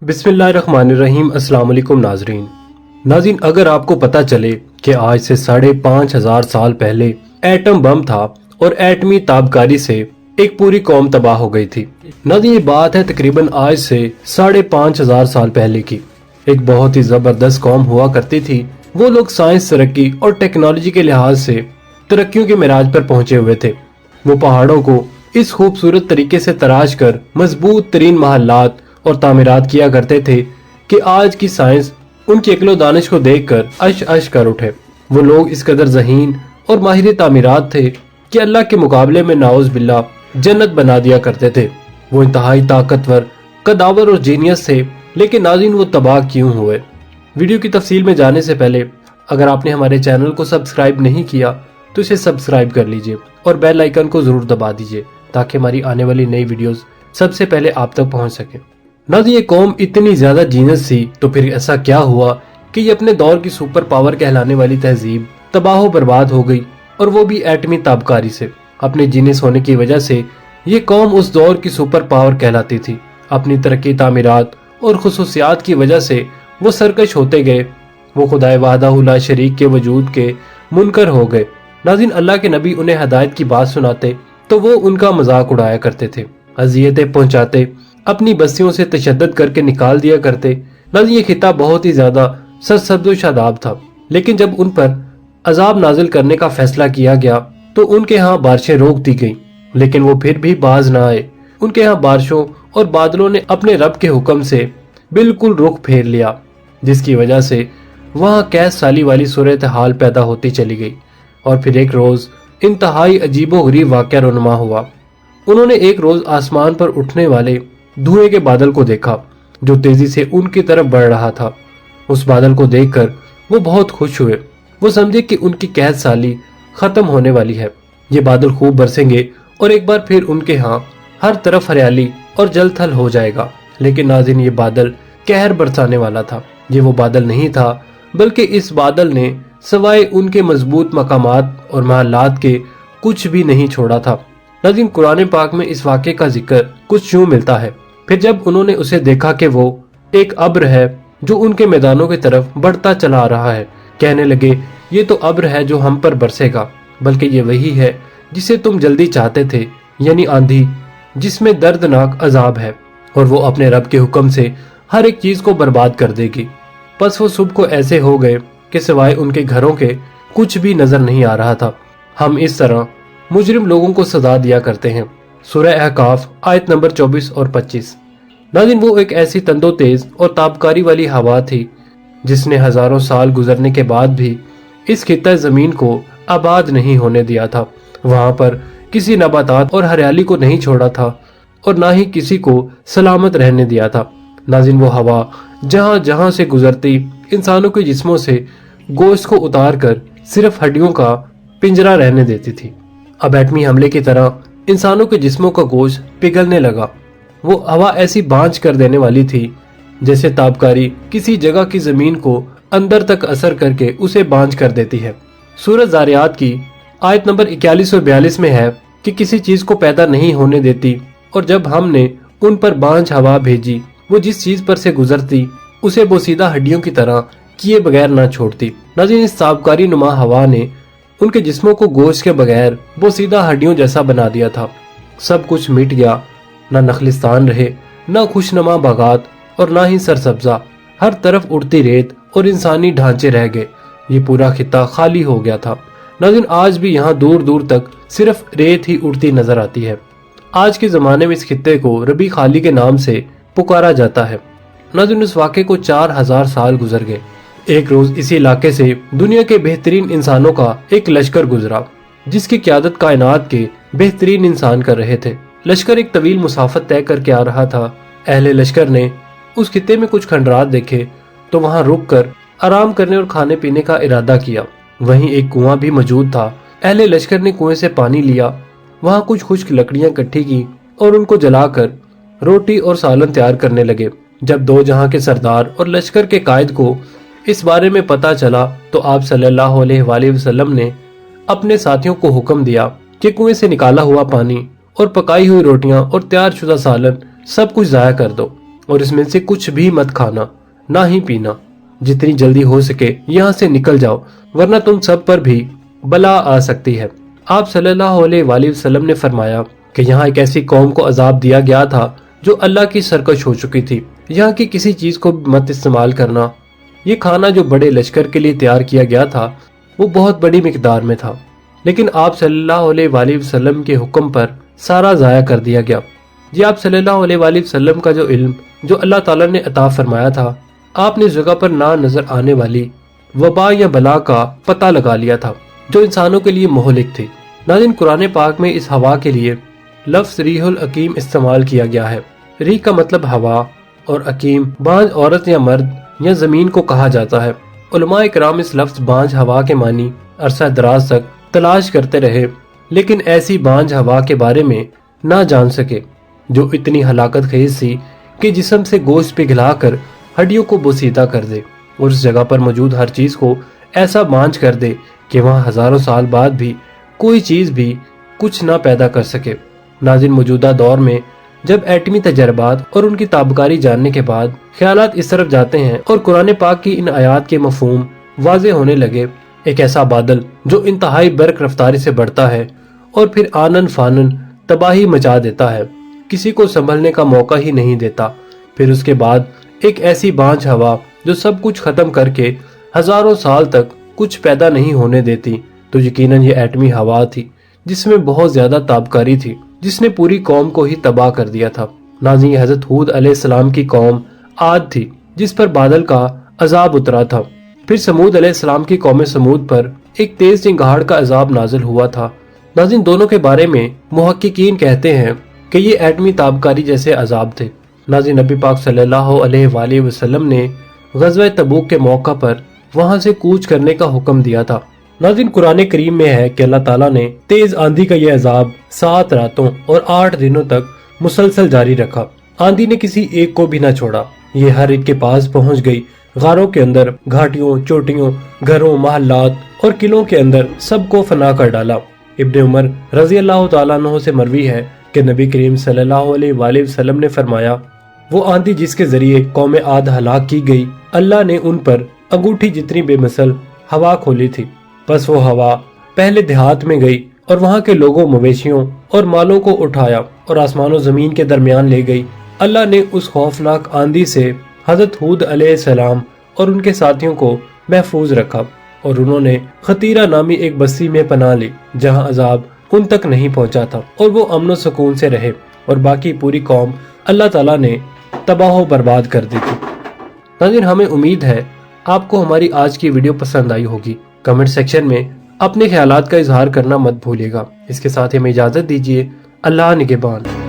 बिस्मिल्लाहिर्रहमानिर्रहीम। अस्सलाम वालेकुम नाज़रीन, अगर आपको पता चले कि आज से 5,500 साल पहले एटम बम था और एटमी ताबकारी से एक पूरी कौम तबाह हो गई थी। नाज़रीन, ये बात है तकरीबन आज से 5,500 साल पहले की। एक बहुत ही जबरदस्त कौम हुआ करती थी। वो लोग साइंस, तरक्की और टेक्नोलॉजी के लिहाज से तरक्कियों के मिराज पर पहुंचे हुए थे। वो पहाड़ों को इस खूबसूरत तरीके से तराश कर मजबूत तरीन महलात और तामीरात किया करते थे कि आज की साइंस उनकी अक्ल दानिश को देखकर अश अश कर उठे। वो लोग इस कदर ज़हीन और माहिर तामीरात थे कि अल्लाह के मुकाबले में नाउज़ बिल्लाह जन्नत बना दिया करते थे। वो इंतहाई ताकतवर, कदावर और जीनियस थे। लेकिन नाज़रीन, वो तबाह क्यों हुए? वीडियो की तफसील में जाने से पहले अगर आपने हमारे चैनल को सब्सक्राइब नहीं किया तो इसे सब्सक्राइब कर लीजिए और बेल आइकन को जरूर दबा दीजिए ताकि हमारी आने वाली नई वीडियोस सबसे पहले आप तक पहुंच सके। नाज़रीन, ये कौम इतनी ज्यादा जीनियस थी तो फिर ऐसा क्या हुआ कि ये अपने दौर की सुपर पावर कहलाने वाली तहजीब तबाह बर्बाद हो गई, और वो भी एटमी ताबकारी से। अपने जीनियस होने की वजह से ये कौम उस दौर की सुपर पावर कहलाती थी। अपनी तरक्की, तामीरात और खुसूसियात की वजह से वो सरकश होते गए। वो खुदाए वाहदाहु ला शरीक के वजूद के मुनकर हो गए। नाज़रीन, अल्लाह के नबी उन्हें हदायत की बात सुनाते तो वो उनका मजाक उड़ाया करते थे, अजियतें पहुंचाते, अपनी बस्तियों से तशद्दुद करके निकाल दिया करते। नाज़रीन, ये खिताब बहुत ही ज्यादा सरसब्ज़ व शादाब था। लेकिन जब उन पर अजाब नाजिल करने का फैसला किया गया तो उनके यहाँ बारिशें रोक दी गईं, लेकिन वो फिर भी बाज न आए। उनके यहाँ बारिशों और बादलों ने अपने रब के हुक्म से बिल्कुल रुख फेर लिया, जिसकी वजह से वहाँ कैद साली वाली सूरत हाल पैदा होती चली गई। और फिर एक रोज इंतहाई अजीबो गरीब वाक़या रुनुमा हुआ। उन्होंने एक रोज आसमान पर उठने वाले धुएं के बादल को देखा जो तेजी से उनकी तरफ बढ़ रहा था। उस बादल को देखकर वो बहुत खुश हुए। वो समझे कि उनकी कैद साली खत्म होने वाली है। ये बादल खूब बरसेंगे और एक बार फिर उनके यहाँ हर तरफ हरियाली और जल थल हो जाएगा। लेकिन नाज़रीन, ये बादल कहर बरसाने वाला था। ये वो बादल नहीं था, बल्कि इस बादल ने सवाए उनके मजबूत मकामात और महलात के कुछ भी नहीं छोड़ा था। नाज़रीन, कुरान पाक में इस वाक़े का जिक्र कुछ यूं मिलता है। फिर जब उन्होंने उसे देखा कि वो एक अब्र है जो उनके मैदानों की तरफ बढ़ता चला आ रहा है, कहने लगे, ये तो अब्र है जो हम पर बरसेगा, बल्कि ये वही है जिसे तुम जल्दी चाहते थे, यानी आंधी जिसमें दर्दनाक अजाब है, और वो अपने रब के हुक्म से हर एक चीज को बर्बाद कर देगी। बस वो सुबह को ऐसे हो गए कि सिवाय उनके घरों के कुछ भी नजर नहीं आ रहा था। हम इस तरह मुजरिम लोगों को सजा दिया करते हैं। सूरह अहकाफ आयत नंबर 24 और 25। नाज़रीन, वो एक ऐसी तंदो तेज और ताबकारी वाली हवा थी जिसने हजारों साल गुजरने के बाद भी इस खित्ता जमीन को आबाद नहीं होने दिया था। वहां पर किसी नबातात और हरियाली को नहीं छोड़ा था और ना ही किसी को सलामत रहने दिया था। नाज़रीन, वो हवा जहां जहां से गुजरती इंसानों के जिस्मों से गोश्त को उतार कर सिर्फ हड्डियों का पिंजरा रहने देती थी। अब एटमी हमले की तरह इंसानों के जिस्मों का गोश्त पिघलने लगा। वो हवा ऐसी बांझ कर देने वाली थी जैसे ताबकारी किसी जगह की जमीन को अंदर तक असर करके उसे बांझ कर देती है। सूरह ज़ारियात की आयत नंबर 41 और 42 में है कि किसी चीज को पैदा नहीं होने देती, और जब हमने उन पर बांझ हवा भेजी, वो जिस चीज पर से गुजरती उसे बोसीदा हड्डियों की तरह किए बगैर ना छोड़ती। नाज़रीन, इस ताबकारी नुमा हवा ने उनके जिस्मों को गोश्त के बगैर बोसीदा हड्डियों जैसा बना दिया था। सब कुछ मिट गया, ना नखलिस्तान रहे, ना खुशनुमा बागात और ना ही सरसब्जा। हर तरफ उड़ती रेत और इंसानी ढांचे रह गए। ये पूरा खित्ता खाली हो गया था। नाज़रीन, आज भी यहाँ दूर दूर तक सिर्फ रेत ही उड़ती नजर आती है। आज के जमाने में इस खित्ते को रबी खाली के नाम से पुकारा जाता है। नाज़रीन, इस वाक़े को 4000 साल गुजर गए। एक रोज इसी इलाके से दुनिया के बेहतरीन इंसानों का एक लश्कर गुजरा जिसकी क़यादत कायनात के बेहतरीन इंसान कर रहे थे। लश्कर एक तवील मुसाफत तय करके आ रहा था। अहले लश्कर ने उस खित्ते में कुछ खंडरात देखे तो वहां रुक कर आराम करने और खाने पीने का इरादा किया। वहीं एक कुआं भी मौजूद था। अहले लश्कर ने कुएं से पानी लिया, वहां कुछ खुश्क लकड़ियां इकट्ठी की और उनको जलाकर रोटी और सालन तैयार करने लगे। जब दो जहां के सरदार और लश्कर के कायद को इस बारे में पता चला तो आप सल्लल्लाहु अलैहि वसल्लम ने अपने साथियों को हुक्म दिया कि कुएं से निकाला हुआ पानी और पकाई हुई रोटियां और तैयार शुदा सालन सब कुछ जाया कर दो। اور इसमें से कुछ भी मत खाना, ना ही पीना। जितनी जल्दी हो सके यहाँ से निकल जाओ, वरना तुम सब पर भी बला आ सकती है। आप सल्लल्लाहु अलैहि वसल्लम ने फरमाया कि यहाँ एक ऐसी कौम को अजाब दिया गया था जो अल्लाह की सरकश हो चुकी थी। यहाँ की किसी चीज को मत इस्तेमाल करना। ये खाना जो बड़े लश्कर के लिए तैयार किया गया था वो बहुत बड़ी मिकदार में था, लेकिन आप सल्लल्लाहु अलैहि वसल्लम के हुक्म पर सारा जाया कर दिया गया। जी आप सल्लल्लाहु अलैहि वसल्लम का जो इल्म जो अल्लाह ताला ने अता फरमाया था, आपने इस जगह पर ना नजर आने वाली वबा या बला का पता लगा लिया था जो इंसानों के लिए मोहलिक थी। नाज़रीन, कुरान पाक में इस हवा के लिए लफ्ज रीहुल अकीम इस्तेमाल किया गया है। री का मतलब हवा और अकीम बांझ औरत या मर्द या जमीन को कहा जाता है। उलमा इकराम इस लफ्ज बांझ हवा के मानी अरसा दराज तक तलाश करते रहे, लेकिन ऐसी बांझ हवा के बारे में ना जान सके जो इतनी हलाकत खेज थी कि जिस्म से गोश्त पिघलाकर हड्डियों को बोसीदा कर दे और उस जगह पर मौजूद हर चीज को ऐसा बांझ कर दे कि वहाँ हजारों साल बाद भी कोई चीज भी कुछ ना पैदा कर सके। नाज़रीन, मौजूदा दौर में जब एटमी तजर्बात और उनकी ताबकारी जानने के बाद ख्यालात इस तरफ जाते हैं और कुरान पाक की इन आयात के मफहूम वाजे होने लगे, एक ऐसा बादल जो इंतहाई बर्क रफ्तारी से बढ़ता है और फिर आनन फानन तबाही मचा देता है, किसी को संभलने का मौका ही नहीं देता। फिर उसके बाद एक ऐसी बांझ हवा जो सब कुछ खत्म करके हजारों साल तक कुछ पैदा नहीं होने देती, तो यकीनन ये एटमी हवा थी जिसमें बहुत ज्यादा ताबकारी थी, जिसने पूरी कौम को ही तबाह कर दिया था। नाज़रीन, हजरत हूद अलैहिस्सलाम की कौम आद थी जिस पर बादल का अजाब उतरा था। फिर समूद अलैहिस्सलाम की कौम समूद पर एक तेज चिंगाड़ का अजाब नाजिल हुआ था। नाज़रीन, दोनों के बारे में मुहक्किकीन कहते हैं कि ये एटमी ताबकारी जैसे अजाब थे। नाज़रीन, नबी पाक सल्लल्लाहु अलैहि वसल्लम ने ग़ज़वा तबूक के मौका पर वहां से कूच करने का हुक्म दिया था। नाज़रीन, कुरान करीम में है कि अल्लाह ताला ने तेज आंधी का यह अजाब 7 रातों और 8 दिनों तक मुसलसल जारी रखा। आंधी ने किसी एक को भी न छोड़ा। ये हर एक के पास पहुंच गई। गारों के अंदर, घाटियों, चोटियों, घरों, महल्लात और किलों के अंदर सबको फना कर डाला। इब्ने उमर रजी अल्लाह तआला अन्हु से मरवी है कि नबी करीम सल्लल्लाहु अलैहि वसल्लम ने फरमाया, वो आंधी जिसके जरिए कौम आद हलाक की गई, अल्लाह ने उन पर अंगूठी जितनी बेमिसल हवा खोली थी। बस वो हवा पहले देहात में गई और वहाँ के लोगों, मवेशियों और मालों को उठाया और आसमान और जमीन के दरमियान ले गई। अल्लाह ने उस खौफनाक आंधी से हजरत हूद अलैहिस्सलाम और उनके साथियों को महफूज रखा और उन्होंने खतीरा नामी एक बस्ती में पनाह ली जहाँ अजाब उन तक नहीं पहुँचा था और वो अमन सुकून से रहे और बाकी पूरी कौम अल्लाह ताला ने तबाह बर्बाद कर दी थी। नाज़रीन, हमें उम्मीद है आपको हमारी आज की वीडियो पसंद आई होगी। कमेंट सेक्शन में अपने ख्यालात का इजहार करना मत भूलिएगा। इसके साथ हमें इजाजत दीजिए। अल्लाह निगहबान।